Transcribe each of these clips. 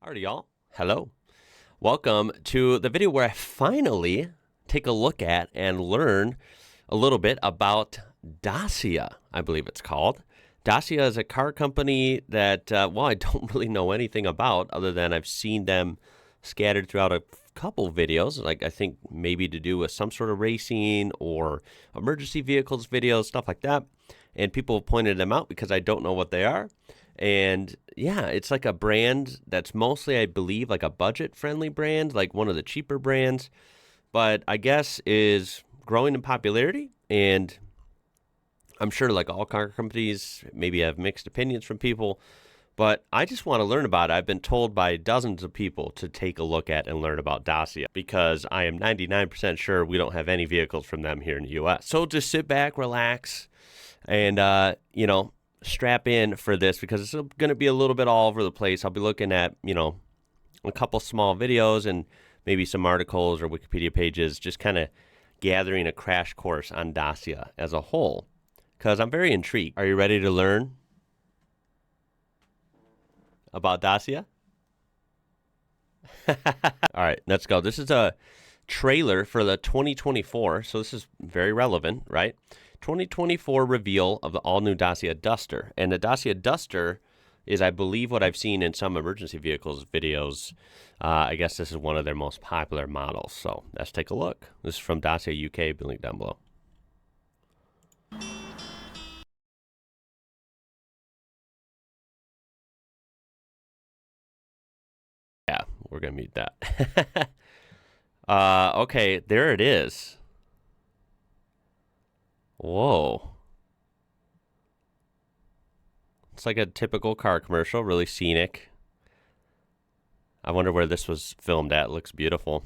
Alrighty, y'all. Hello. Welcome to the video where I finally take a look at and learn a little bit about Dacia, I believe it's called. Dacia is a car company that, well, I don't really know anything about other than I've seen them scattered throughout a couple videos, like I think maybe to do with some sort of racing or emergency vehicles videos, stuff like that. And people have pointed them out because I don't know what they are. And yeah, it's like a brand that's mostly, I believe, like a budget-friendly brand, like one of the cheaper brands, but I guess is growing in popularity. And I'm sure like all car companies maybe have mixed opinions from people, but I just want to learn about it. I've been told by dozens of people to take a look at and learn about Dacia because I am 99% sure we don't have any vehicles from them here in the U.S. So just sit back, relax, and, strap in for this because it's going to be a little bit all over the place. I'll be looking at, a couple small videos and maybe some articles or Wikipedia pages, just kind of gathering a crash course on Dacia as a whole because I'm very intrigued. Are you ready to learn about Dacia? All right, let's go. This is a trailer for the 2024, so this is very relevant, right? 2024 reveal of the all-new Dacia Duster. And the Dacia Duster is, I believe, what I've seen in some emergency vehicles videos. I guess this is one of their most popular models. So let's take a look. This is from Dacia UK, link down below. Yeah, we're going to mute that. Okay, there it is. Whoa. It's like a typical car commercial, really scenic. I wonder where this was filmed at. It looks beautiful.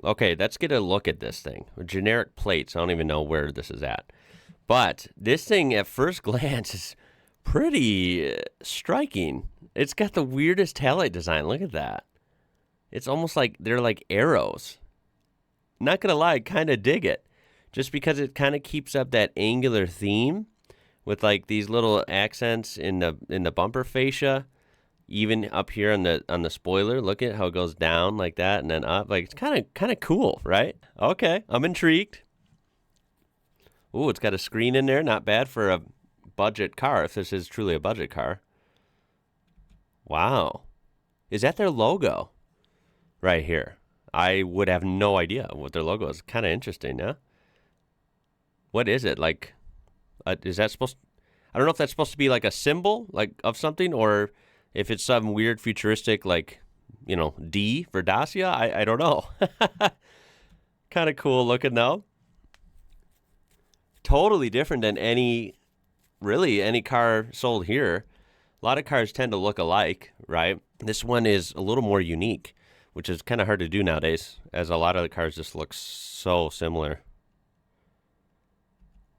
Okay, let's get a look at this thing. Generic plates. I don't even know where this is at. But this thing at first glance is pretty striking. It's got the weirdest taillight design. Look at that. It's almost like they're like arrows. Not gonna lie, I kind of dig it. Just because it kind of keeps up that angular theme with like these little accents in the bumper fascia, even up here on the spoiler. Look at how it goes down like that and then up. Like it's kind of cool, right? Okay, I'm intrigued. Ooh, it's got a screen in there. Not bad for a budget car, if this is truly a budget car. Wow. Is that their logo right here? I would have no idea what their logo is. Kind of interesting, yeah? What is it? Like, is that supposed I don't know if that's supposed to be like a symbol like of something or if it's some weird futuristic like, D for Dacia. I don't know. Kind of cool looking though. Totally different than any car sold here. A lot of cars tend to look alike, right? This one is a little more unique, which is kind of hard to do nowadays as a lot of the cars just look so similar.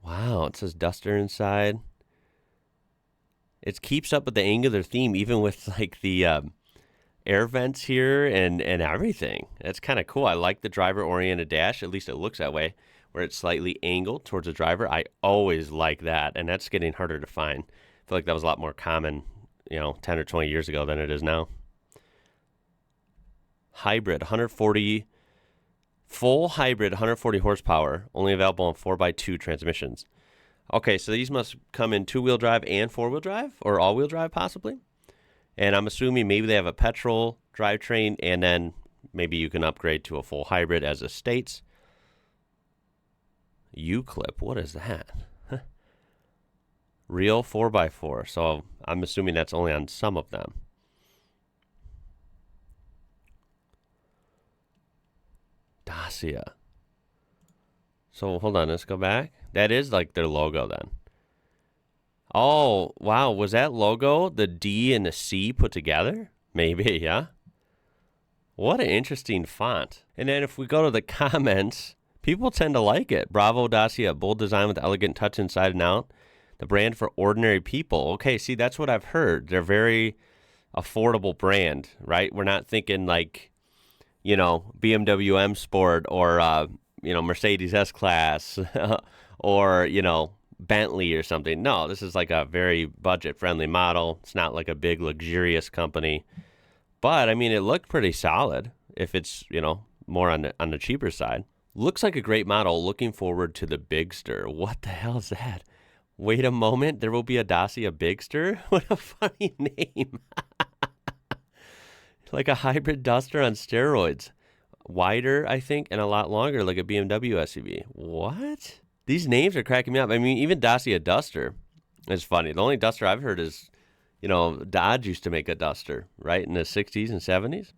Wow, it says Duster inside. It keeps up with the angular theme, even with like the air vents here and everything. That's kind of cool. I like the driver-oriented dash. At least it looks that way, where it's slightly angled towards the driver. I always like that, and that's getting harder to find. I feel like that was a lot more common, 10 or 20 years ago than it is now. Hybrid, 140... Full hybrid, 140 horsepower, only available on 4x2 transmissions. Okay, so these must come in two-wheel drive and four-wheel drive, or all-wheel drive possibly. And I'm assuming maybe they have a petrol drivetrain, and then maybe you can upgrade to a full hybrid as it states. U-clip, what is that? Real 4x4, so I'm assuming that's only on some of them. Dacia. So hold on, let's go back. That is like their logo then. Oh, wow. Was that logo the D and the C put together? Maybe, yeah. What an interesting font. And then if we go to the comments, people tend to like it. Bravo Dacia, bold design with elegant touch inside and out. The brand for ordinary people. Okay, see, that's what I've heard. They're very affordable brand, right? We're not thinking like, BMW M Sport or, Mercedes S-Class or, Bentley or something. No, this is like a very budget-friendly model. It's not like a big, luxurious company. But, I mean, it looked pretty solid if it's, more on the cheaper side. Looks like a great model. Looking forward to the Bigster. What the hell is that? Wait a moment. There will be a Dacia Bigster? What a funny name. Like a hybrid Duster on steroids. Wider, I think, and a lot longer, like a BMW SUV. What? These names are cracking me up. I mean, even Dacia Duster is funny. The only Duster I've heard is, Dodge used to make a Duster, right, in the 60s and 70s.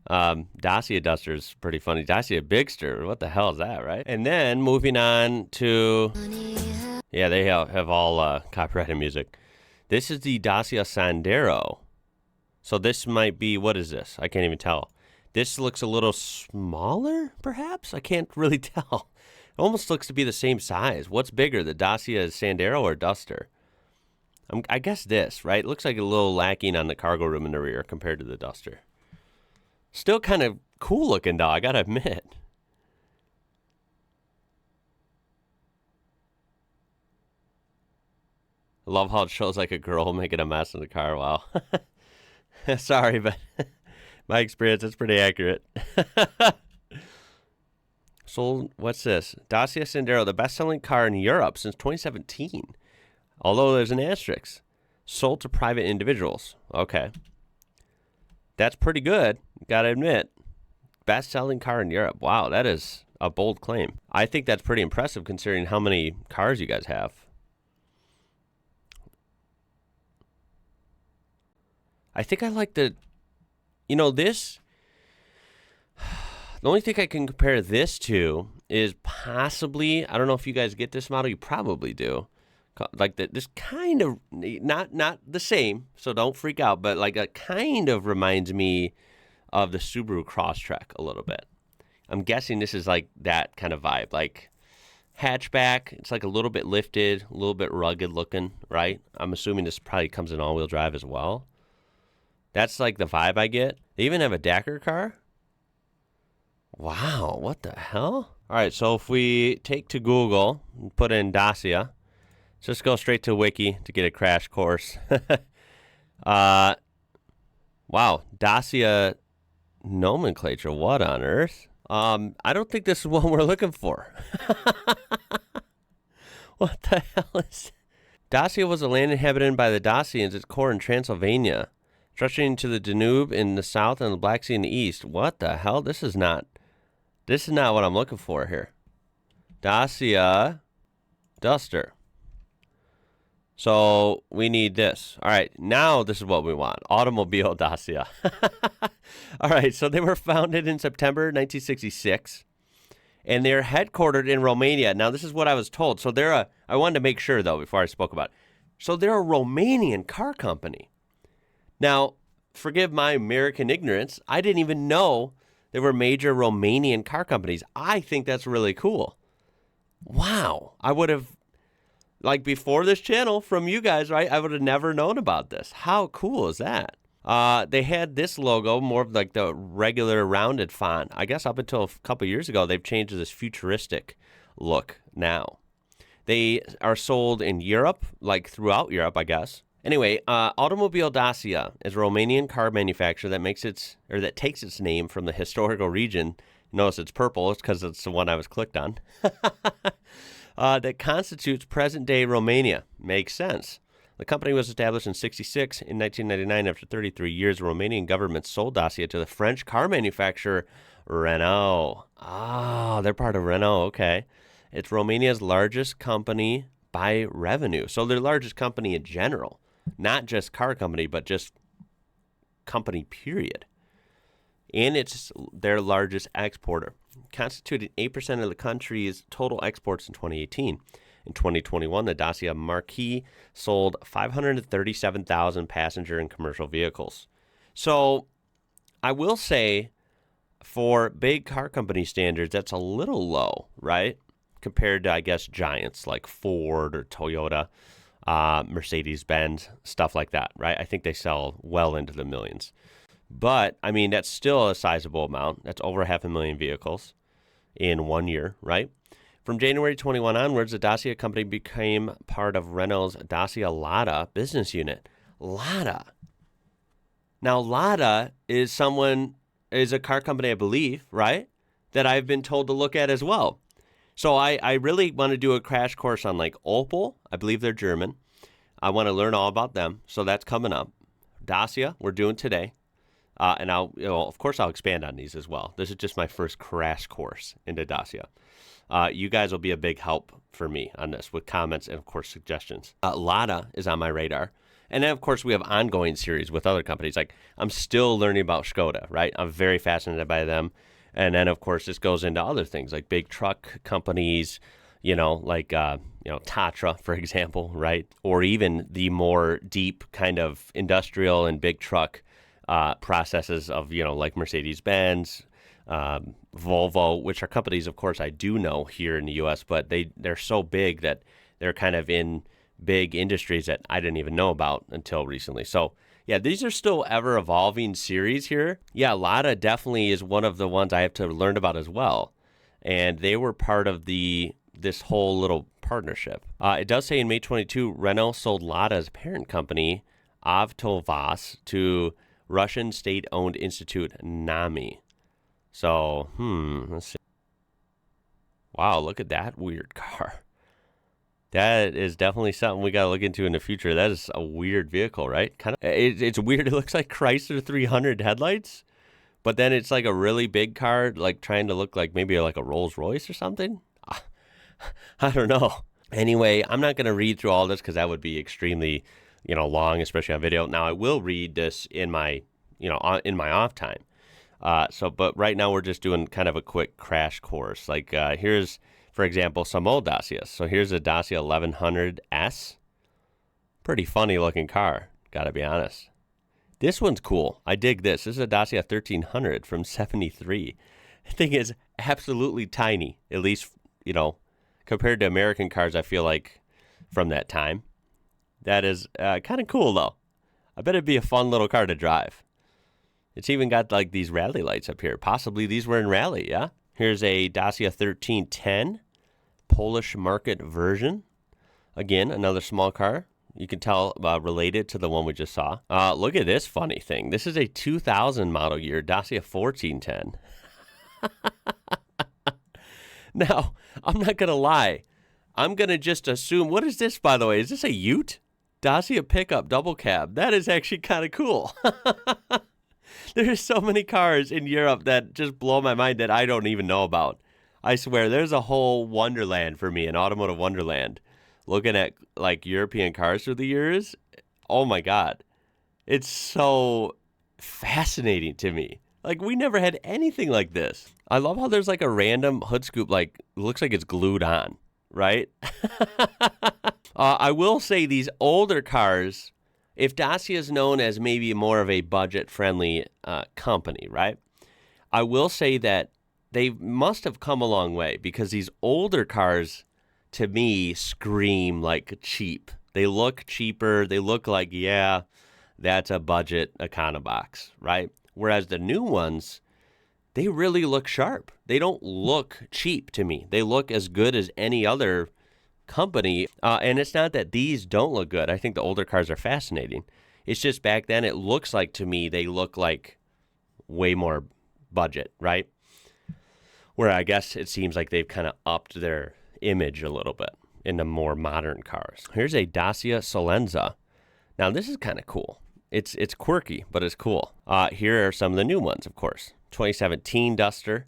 Dacia Duster is pretty funny. Dacia Bigster, what the hell is that, right? And then moving on to, yeah, they have all copyrighted music. This is the Dacia Sandero. So this might be, what is this? I can't even tell. This looks a little smaller, perhaps? I can't really tell. It almost looks to be the same size. What's bigger, the Dacia Sandero or Duster? I guess this, right? It looks like a little lacking on the cargo room in the rear compared to the Duster. Still kind of cool looking, though, I gotta admit. I love how it shows like a girl making a mess in the car. Wow. Sorry, but my experience is pretty accurate. Sold, what's this? Dacia Sandero, the best-selling car in Europe since 2017. Although there's an asterisk. Sold to private individuals. Okay. That's pretty good, gotta admit. Best-selling car in Europe. Wow, that is a bold claim. I think that's pretty impressive considering how many cars you guys have. I think I like the, this. The only thing I can compare this to is possibly, I don't know if you guys get this model, you probably do. Like this kind of, not the same, so don't freak out, but like it kind of reminds me of the Subaru Crosstrek a little bit. I'm guessing this is like that kind of vibe, like hatchback. It's like a little bit lifted, a little bit rugged looking, right? I'm assuming this probably comes in all-wheel drive as well. That's like the vibe I get. They even have a Dakar car. Wow, what the hell? All right, so if we take to Google and put in Dacia, just go straight to Wiki to get a crash course. Wow, Dacia nomenclature. What on earth? I don't think this is what we're looking for. What the hell is... Dacia was a land inhabited by the Dacians, its core in Transylvania, stretching to the Danube in the south and the Black Sea in the east. What the hell? This is not what I'm looking for here. Dacia Duster. So we need this. All right, now this is what we want. Automobile Dacia. All right, so they were founded in September 1966, and they're headquartered in Romania. Now, this is what I was told. So I wanted to make sure, though, before I spoke about it. So they're a Romanian car company. Now, forgive my American ignorance. I didn't even know there were major Romanian car companies. I think that's really cool. Wow. I would have, like before this channel from you guys, right? I would have never known about this. How cool is that? They had this logo, more of like the regular rounded font. I guess up until a couple years ago, they've changed to this futuristic look now. They are sold in Europe, like throughout Europe, I guess. Anyway, Automobile Dacia is a Romanian car manufacturer that takes its name from the historical region. Notice it's purple. It's because it's the one I was clicked on. That constitutes present-day Romania. Makes sense. The company was established in 1966. In 1999, after 33 years, the Romanian government sold Dacia to the French car manufacturer Renault. Ah, they're part of Renault. Okay. It's Romania's largest company by revenue. So their largest company in general. Not just car company, but just company, period. And it's their largest exporter. Constituted 8% of the country's total exports in 2018. In 2021, the Dacia Marquis sold 537,000 passenger and commercial vehicles. So I will say, for big car company standards, that's a little low, right? Compared to, I guess, giants like Ford or Toyota, Mercedes-Benz, stuff like that, right? I think they sell well into the millions. But, I mean, that's still a sizable amount. That's over 500,000 vehicles in 1 year, right? From January 21 onwards, the Dacia company became part of Renault's Dacia Lada business unit. Lada. Now, Lada is a car company, I believe, right? That I've been told to look at as well. So I really want to do a crash course on like Opel. I believe they're German. I want to learn all about them. So that's coming up. Dacia, we're doing today. And of course, I'll expand on these as well. This is just my first crash course into Dacia. You guys will be a big help for me on this with comments and, of course, suggestions. Lada is on my radar. And then, of course, we have ongoing series with other companies. Like, I'm still learning about Skoda, right? I'm very fascinated by them. And then, of course, this goes into other things like big truck companies, like, Tatra, for example, right? Or even the more deep kind of industrial and big truck processes of, like Mercedes-Benz, Volvo, which are companies, of course, I do know here in the U.S., but they're so big that they're kind of in big industries that I didn't even know about until recently. So, yeah, these are still ever-evolving series here. Yeah, Lada definitely is one of the ones I have to learn about as well. And they were part of this whole little partnership. It does say in May 22, Renault sold Lada's parent company, Avtovaz, to Russian state-owned institute NAMI. So, let's see. Wow, look at that weird car. That is definitely something we got to look into in the future. That is a weird vehicle, right? It's weird. It looks like Chrysler 300 headlights, but then it's like a really big car, like trying to look like maybe like a Rolls Royce or something. I don't know. Anyway, I'm not going to read through all this because that would be extremely, long, especially on video. Now, I will read this in my off time. But right now we're just doing kind of a quick crash course. Like here's, for example, some old Dacias. So here's a Dacia 1100S. Pretty funny looking car, gotta be honest. This one's cool. I dig this. This is a Dacia 1300 from 73. The thing is absolutely tiny, at least, compared to American cars, I feel like, from that time. That is kind of cool, though. I bet it'd be a fun little car to drive. It's even got like these rally lights up here. Possibly these were in rally, yeah? Here's a Dacia 1310 Polish market version. Again, another small car. You can tell related to the one we just saw. Look at this funny thing. This is a 2000 model year Dacia 1410. Now, I'm not going to lie. I'm going to just assume, what is this, by the way? Is this a Ute? Dacia pickup double cab. That is actually kind of cool. There's so many cars in Europe that just blow my mind that I don't even know about. I swear, there's a whole wonderland for me, an automotive wonderland. Looking at like European cars through the years, oh my God. It's so fascinating to me. Like, we never had anything like this. I love how there's like a random hood scoop, like, looks like it's glued on, right? I will say these older cars, if Dacia is known as maybe more of a budget-friendly company, right? I will say that they must have come a long way because these older cars, to me, scream like cheap. They look cheaper. They look like, yeah, that's a budget Econobox, right? Whereas the new ones, they really look sharp. They don't look cheap to me. They look as good as any other company. And it's not that these don't look good. I think the older cars are fascinating. It's just back then it looks like, to me, they look like way more budget, right? Where I guess it seems like they've kind of upped their image a little bit in the more modern cars. Here's a Dacia Salenza. Now, this is kind of cool. It's quirky, but it's cool. Here are some of the new ones, of course. 2017 Duster.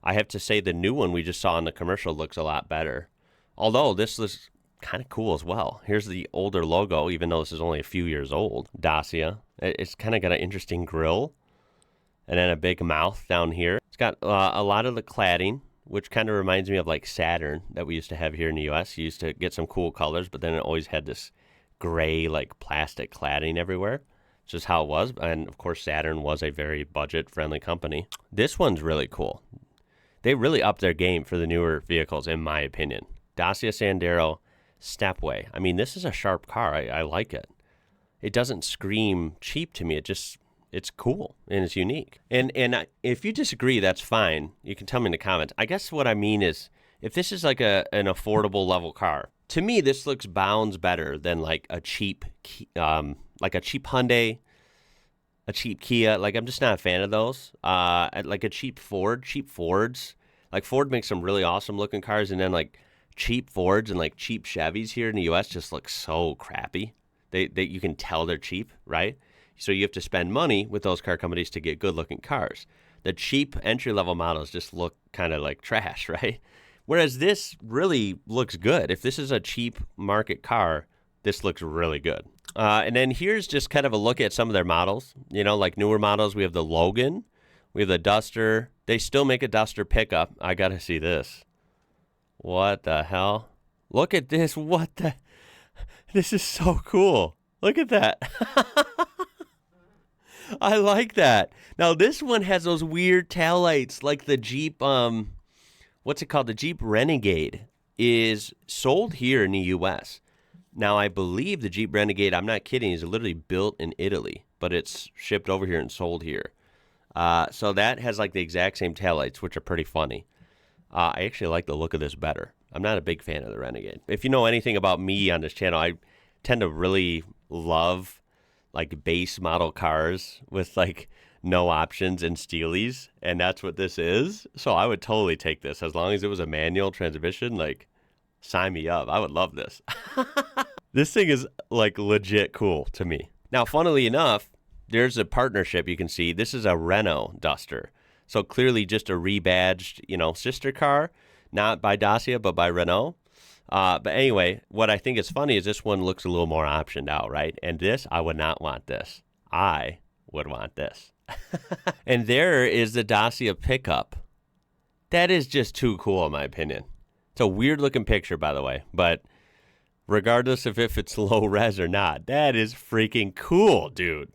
I have to say the new one we just saw in the commercial looks a lot better. Although this was kind of cool as well. Here's the older logo, even though this is only a few years old. Dacia. It's kind of got an interesting grille. And then a big mouth down here. It's got a lot of the cladding, which kind of reminds me of like Saturn that we used to have here in the U.S. You used to get some cool colors, but then it always had this gray like plastic cladding everywhere. It's just how it was. And, of course, Saturn was a very budget-friendly company. This one's really cool. They really upped their game for the newer vehicles, in my opinion. Dacia Sandero Stepway. I mean, this is a sharp car. I like it. It doesn't scream cheap to me. It's cool, and it's unique. And if you disagree, that's fine. You can tell me in the comments. I guess what I mean is if this is like an affordable level car, to me, this looks bounds better than like a cheap Hyundai, a cheap Kia. Like, I'm just not a fan of those. Like a cheap Fords. Like, Ford makes some really awesome looking cars, and then like cheap Fords and like cheap Chevys here in the U.S. just look so crappy. They you can tell they're cheap, right? So you have to spend money with those car companies to get good looking cars. The cheap entry level models just look kind of like trash, right? Whereas this really looks good. If this is a cheap market car, this looks really good. And then here's just kind of a look at some of their models. You know, like newer models, we have the Logan, we have the Duster. They still make a Duster pickup. I got to see this. What the hell? Look at this. What the? This is so cool. Look at that. I like that. Now, this one has those weird taillights like the Jeep, what's it called? The Jeep Renegade is sold here in the U.S. Now, I believe the Jeep Renegade, I'm not kidding, is literally built in Italy, but it's shipped over here and sold here. So that has like the exact same taillights, which are pretty funny. I actually like the look of this better. I'm not a big fan of the Renegade. If you know anything about me on this channel, I tend to really love like base model cars with like no options and steelies, and that's what this is. So I would totally take this as long as it was a manual transmission. Like, sign me up. I would love this. This thing is like legit cool to me. Now, funnily enough, there's a partnership you can see. This is a Renault Duster. So clearly just a rebadged, sister car, not by Dacia, but by Renault. But anyway, what I think is funny is this one looks a little more optioned out, right? And this, I would not want this. I would want this. And there is the Dacia pickup. That is just too cool, in my opinion. It's a weird looking picture, by the way, but regardless of if it's low res or not, that is freaking cool, dude.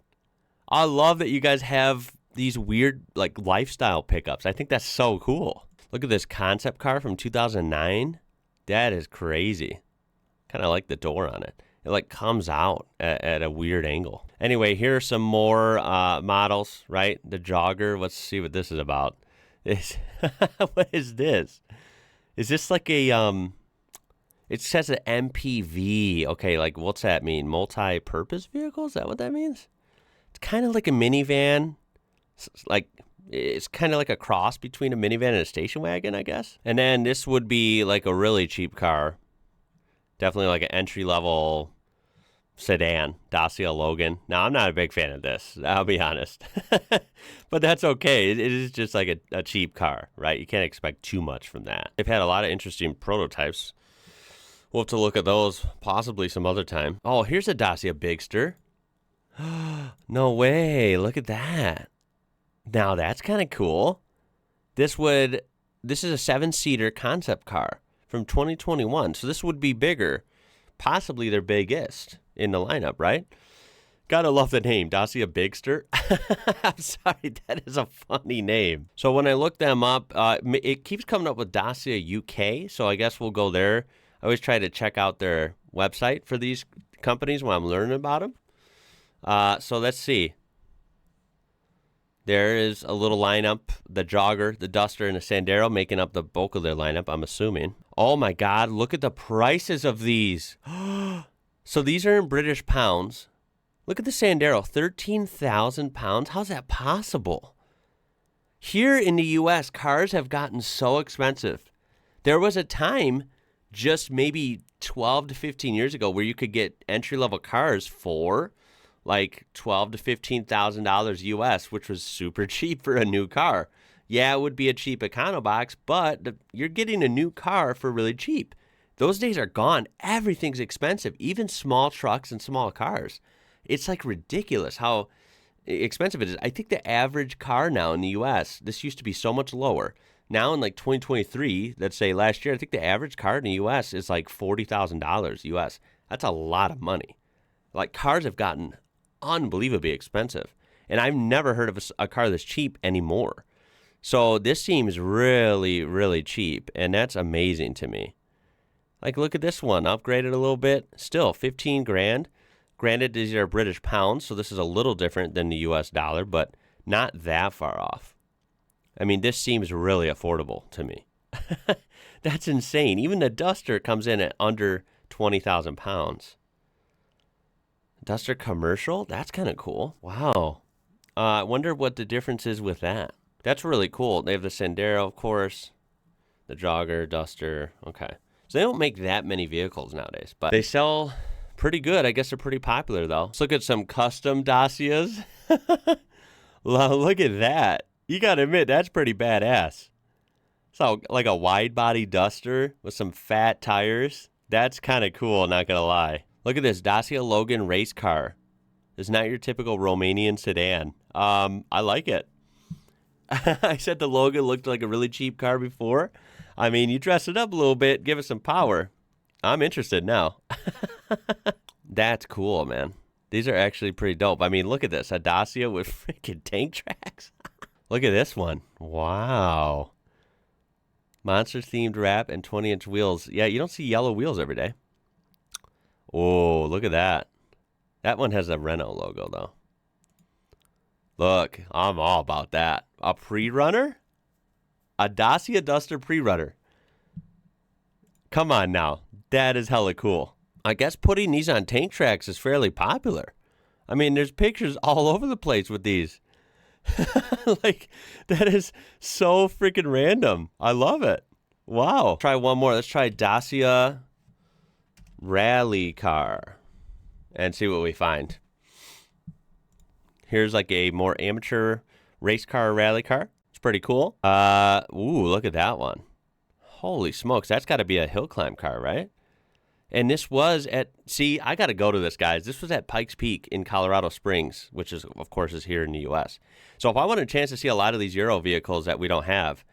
I love that you guys have these weird like lifestyle pickups. I think that's so cool. Look at this concept car from 2009. That is crazy. Kind of like the door on it. It like comes out at a weird angle. Anyway, here are some more models, right? The Jogger. Let's see what this is about. What is this? Is this like a it says an MPV. Okay, like what's that mean? Multi-purpose vehicle? Is that what that means? It's kind of like a minivan. It's kind of like a cross between a minivan and a station wagon, I guess. And then this would be like a really cheap car. Definitely like an entry-level sedan, Dacia Logan. Now, I'm not a big fan of this, I'll be honest. But that's okay. It is just like a cheap car, right? You can't expect too much from that. They've had a lot of interesting prototypes. We'll have to look at those possibly some other time. Oh, here's a Dacia Bigster. No way. Look at that. Now that's kind of cool. This is a 7-seater concept car from 2021. So this would be bigger, possibly their biggest in the lineup, right? Gotta love the name, Dacia Bigster. I'm sorry, that is a funny name. So when I look them up, it keeps coming up with Dacia UK. So I guess we'll go there. I always try to check out their website for these companies when I'm learning about them. So let's see. There is a little lineup, the Jogger, the Duster, and the Sandero making up the bulk of their lineup, I'm assuming. Oh my God, look at the prices of these. So these are in British pounds. Look at the Sandero, 13,000 pounds. How's that possible? Here in the U.S., cars have gotten so expensive. There was a time just maybe 12 to 15 years ago where you could get entry-level cars for like $12,000 to $15,000 US, which was super cheap for a new car. Yeah, it would be a cheap econobox, but you're getting a new car for really cheap. Those days are gone. Everything's expensive, even small trucks and small cars. It's like ridiculous how expensive it is. I think the average car now in the US, this used to be so much lower. Now in like 2023, let's say last year, I think the average car in the US is like $40,000 US. That's a lot of money. Like cars have gotten unbelievably expensive. And I've never heard of a car that's cheap anymore. So this seems really, really cheap. And that's amazing to me. Like, look at this one. Upgraded a little bit. Still, 15 grand. Granted, these are British pounds, so this is a little different than the US dollar, but not that far off. I mean, this seems really affordable to me. That's insane. Even the Duster comes in at under 20,000 pounds. Duster commercial? That's kind of cool. Wow. I wonder what the difference is with that. That's really cool. They have the Sandero, of course. The Jogger, Duster. Okay. So they don't make that many vehicles nowadays, but they sell pretty good. I guess they're pretty popular, though. Let's look at some custom Dacias. Look at that. You got to admit, that's pretty badass. So, like a wide-body Duster with some fat tires. That's kind of cool, not going to lie. Look at this Dacia Logan race car. It's not your typical Romanian sedan. I like it. I said the Logan looked like a really cheap car before. I mean, you dress it up a little bit, give it some power. I'm interested now. That's cool, man. These are actually pretty dope. I mean, look at this. A Dacia with freaking tank tracks. Look at this one. Wow. Monster-themed wrap and 20-inch wheels. Yeah, you don't see yellow wheels every day. Oh, look at that. That one has a Renault logo, though. Look, I'm all about that. A pre-runner? A Dacia Duster pre-runner. Come on now. That is hella cool. I guess putting these on tank tracks is fairly popular. I mean, there's pictures all over the place with these. Like, that is so freaking random. I love it. Wow. Try one more. Let's try Dacia Rally Car and see what we find. Here's like a more amateur race car, rally car. It's pretty cool. Ooh, look at that one. Holy smokes. That's got to be a hill climb car, right? And this was at, see, I got to go to this, guys. This was at Pikes Peak in Colorado Springs, which is, of course, is here in the U.S. So if I want a chance to see a lot of these Euro vehicles that we don't have,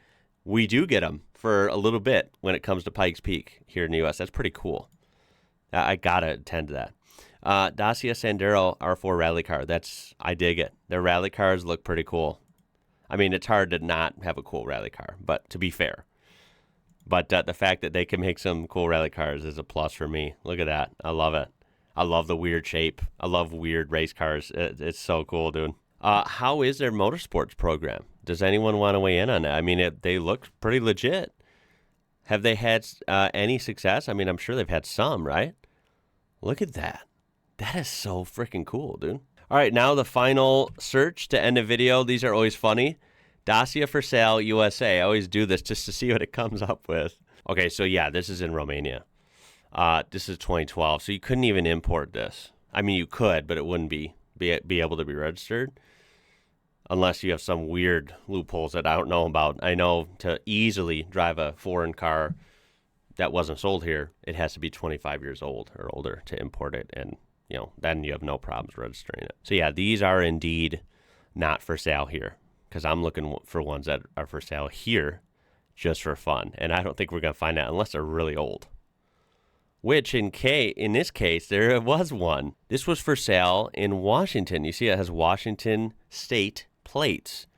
we do get them for a little bit when it comes to Pikes Peak here in the U.S. That's pretty cool. I got to attend to that. Dacia Sandero R4 rally car. I dig it. Their rally cars look pretty cool. I mean, it's hard to not have a cool rally car, but to be fair. But the fact that they can make some cool rally cars is a plus for me. Look at that. I love it. I love the weird shape. I love weird race cars. It's so cool, dude. How is their motorsports program? Does anyone want to weigh in on that? I mean, they look pretty legit. Have they had any success? I mean, I'm sure they've had some, right? Look at that. That is so freaking cool, dude. All right, now the final search to end the video. These are always funny. Dacia for sale, USA. I always do this just to see what it comes up with. Okay, so yeah, this is in Romania. This is 2012, so you couldn't even import this. I mean, you could, but it wouldn't be able to be registered unless you have some weird loopholes that I don't know about. I know to easily drive a foreign car that wasn't sold here, it has to be 25 years old or older to import it, and then you have no problems registering it. So yeah, these are indeed not for sale here, because I'm looking for ones that are for sale here just for fun. And I don't think we're going to find that unless they're really old. Which in this case, there was one. This was for sale in Washington. You see it has Washington state plates.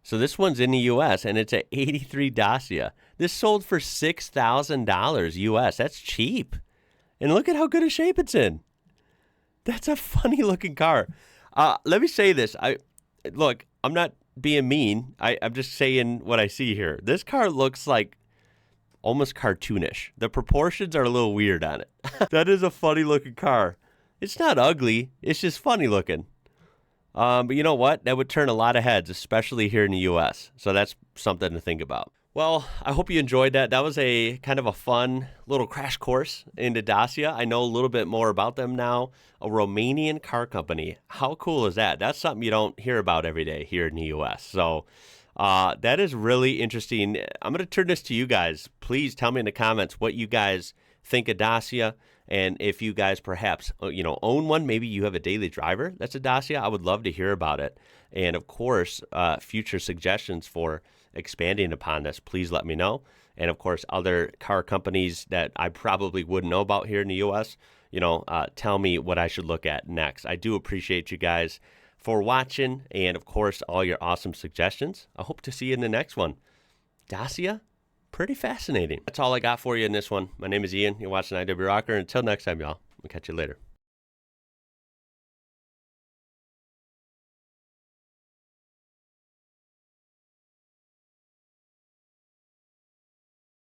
So this one's in the U.S., and it's an 83 Dacia. This sold for $6,000 U.S. That's cheap. And look at how good a shape it's in. That's a funny-looking car. Let me say this. Look, I'm not being mean. I'm just saying what I see here. This car looks like almost cartoonish. The proportions are a little weird on it. That is a funny-looking car. It's not ugly. It's just funny-looking. But you know what? That would turn a lot of heads, especially here in the U.S. So that's something to think about. Well, I hope you enjoyed that. That was a kind of a fun little crash course into Dacia. I know a little bit more about them now. A Romanian car company. How cool is that? That's something you don't hear about every day here in the U.S. So that is really interesting. I'm going to turn this to you guys. Please tell me in the comments what you guys think of Dacia, and if you guys perhaps own one. Maybe you have a daily driver that's a Dacia. I would love to hear about it. And of course, future suggestions for expanding upon this, please let me know. And of course, other car companies that I probably wouldn't know about here in the U.S., tell me what I should look at next. I do appreciate you guys for watching, and of course, all your awesome suggestions. I hope to see you in the next one. Dacia, pretty fascinating. That's all I got for you in this one. My name is Ian. You're watching IWrocker. Until next time, y'all. We'll catch you later.